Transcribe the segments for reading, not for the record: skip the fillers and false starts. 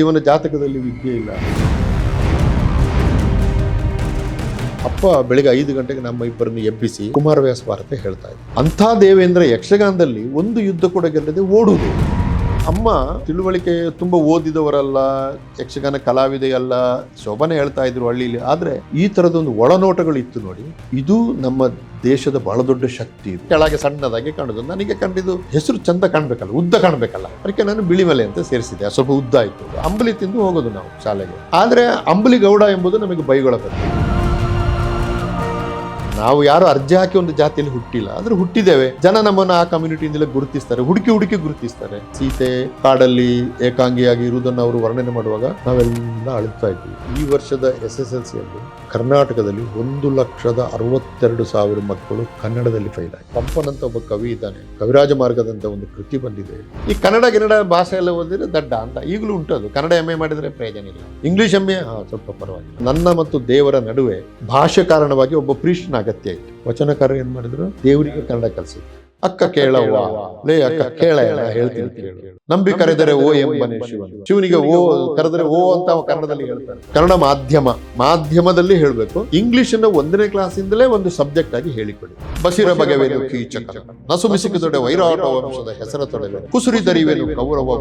ಇವನ ಜಾತಕದಲ್ಲಿ ವಿದ್ಯೆ ಇಲ್ಲ. ಅಪ್ಪ ಬೆಳಿಗ್ಗೆ 5 ಗಂಟೆಗೆ ನಮ್ಮ ಇಬ್ಬರನ್ನು ಎಬ್ಬಿಸಿ ಕುಮಾರವ್ಯಾಸ ಭಾರತ ಹೇಳ್ತಾ ಇದ್ದ. ಅಂಥ ದೇವೇಂದ್ರ ಯಕ್ಷಗಾನದಲ್ಲಿ ಒಂದು ಯುದ್ಧ ಕೂಡ ಗೆಲ್ಲದೆ ಓಡುವುದು. ಅಮ್ಮ ತಿಳುವಳಿಕೆ ತುಂಬ ಓದಿದವರಲ್ಲ, ಯಕ್ಷಗಾನ ಕಲಾವಿದೆಯಲ್ಲ, ಶೋಭನೆ ಹೇಳ್ತಾ ಇದ್ರು ಹಳ್ಳಿಲಿ. ಆದರೆ ಈ ಥರದೊಂದು ಒಳನೋಟಗಳು ಇತ್ತು ನೋಡಿ. ಇದು ನಮ್ಮ ದೇಶದ ಬಹಳ ದೊಡ್ಡ ಶಕ್ತಿ. ಇದು ಕೆಳಗೆ ಸಣ್ಣದಾಗಿ ಕಾಣುದು. ನನಗೆ ಕಂಡಿದ್ದು ಹೆಸರು ಚಂದ ಕಾಣಬೇಕಲ್ಲ, ಉದ್ದ ಕಾಣಬೇಕಲ್ಲ, ಅದಕ್ಕೆ ನಾನು ಬಿಳಿಮಲೆ ಅಂತ ಸೇರಿಸಿದೆ. ಸ್ವಲ್ಪ ಉದ್ದ ಆಯ್ತು. ಅಂಬಲಿ ತಿಂದು ಹೋಗೋದು ನಾವು ಶಾಲೆಗೆ. ಆದರೆ ಅಂಬಲಿ ಗೌಡ ಎಂಬುದು ನಮಗೆ ಬೈಗೊಳಬೇಕು. ನಾವು ಯಾರು ಅರ್ಜಿ ಹಾಕಿ ಒಂದು ಜಾತಿಯಲ್ಲಿ ಹುಟ್ಟಿಲ್ಲ, ಆದ್ರೆ ಹುಟ್ಟಿದ್ದೇವೆ. ಜನ ನಮ್ಮನ್ನು ಆ ಕಮ್ಯುನಿಟಿಯಿಂದಲೇ ಗುರುತಿಸ್ತಾರೆ, ಹುಡುಕಿ ಗುರುತಿಸ್ತಾರೆ. ಸೀತೆ ಕಾಡಲ್ಲಿ ಏಕಾಂಗಿಯಾಗಿ ಇರುವುದನ್ನು ಅವರು ವರ್ಣನೆ ಮಾಡುವಾಗ ನಾವೆಲ್ಲ ಅಳುತ್ತಾ ಇದ್ವಿ. ಈ ವರ್ಷದ SSLC ಅಲ್ಲಿ ಕರ್ನಾಟಕದಲ್ಲಿ 1,62,000 ಮಕ್ಕಳು ಕನ್ನಡದಲ್ಲಿ ಫೈಲ್ ಆಗಿ. ಪಂಪನಂತ ಒಬ್ಬ ಕವಿ ಇದ್ದಾನೆ, ಕವಿರಾಜ ಮಾರ್ಗದಂತ ಒಂದು ಕೃತಿ ಬಂದಿದೆ. ಈ ಕನ್ನಡ ಭಾಷೆ ಎಲ್ಲ ಓದಿದ್ರೆ ದಡ್ಡ ಅಂತ ಈಗಲೂ ಉಂಟದು. ಕನ್ನಡ MA ಮಾಡಿದ್ರೆ ಪ್ರಯೋಜನ ಇಲ್ಲ, ಇಂಗ್ಲಿಷ್ MA ಸ್ವಲ್ಪ ಪರವಾಗಿಲ್ಲ. ನನ್ನ ಮತ್ತು ದೇವರ ನಡುವೆ ಭಾಷೆ ಕಾರಣವಾಗಿ ಒಬ್ಬ ಪ್ರೀಸ್ಟ್ನ ಅಗತ್ಯ ಇತ್ತು. ವಚನಕಾರ ಏನ್ ಮಾಡಿದ್ರು, ದೇವರಿಗೆ ಕನ್ನಡ ಕಲಿಸಿದ್ರು. ಅಕ್ಕ ಕೇಳವ್ವ, ಲೇ ಅಕ್ಕ ಕೇಳ, ಹೇಳ್ತೀನಿ ಕೇಳು. ನಂಬಿ ಕರೆದರೆ ಓ ಎಂಬನೇ ಶಿವನು, ಶಿವನಿಗೆ ಓ ಕರೆದರೆ ಓ ಅಂತ ಕನ್ನಡದಲ್ಲಿ ಹೇಳ್ತಾರೆ. ಕನ್ನಡ ಮಾಧ್ಯಮದಲ್ಲಿ ಹೇಳಬೇಕು. ಇಂಗ್ಲಿಷ್ ಅನ್ನು 1ನೇ ಕ್ಲಾಸಿಂದಲೇ ಒಂದು ಸಬ್ಜೆಕ್ಟ್ ಆಗಿ ಹೇಳಿಕೊಡಿ. ಬಸಿರ ಬಗೆವೇನು ಕೀಚಕ, ನಸುಮಿಸಿಕದೊಡೆ ವೈರಾಟ ವಂಶದ ಹೆಸರ ತೊಡೆವೆ, ಕುಸುರಿದರಿವೆನು ಕೌರವ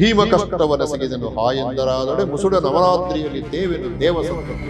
ಭೀಮ ಕಷ್ಟವನ ಸಗಿದನು ಹಾಯಂದರಾದೊಡೆ ಮುಸುಡ ನವರಾತ್ರಿಯಲ್ಲಿ ದೇವೆನು ದೇವ ಸಂತತಿ.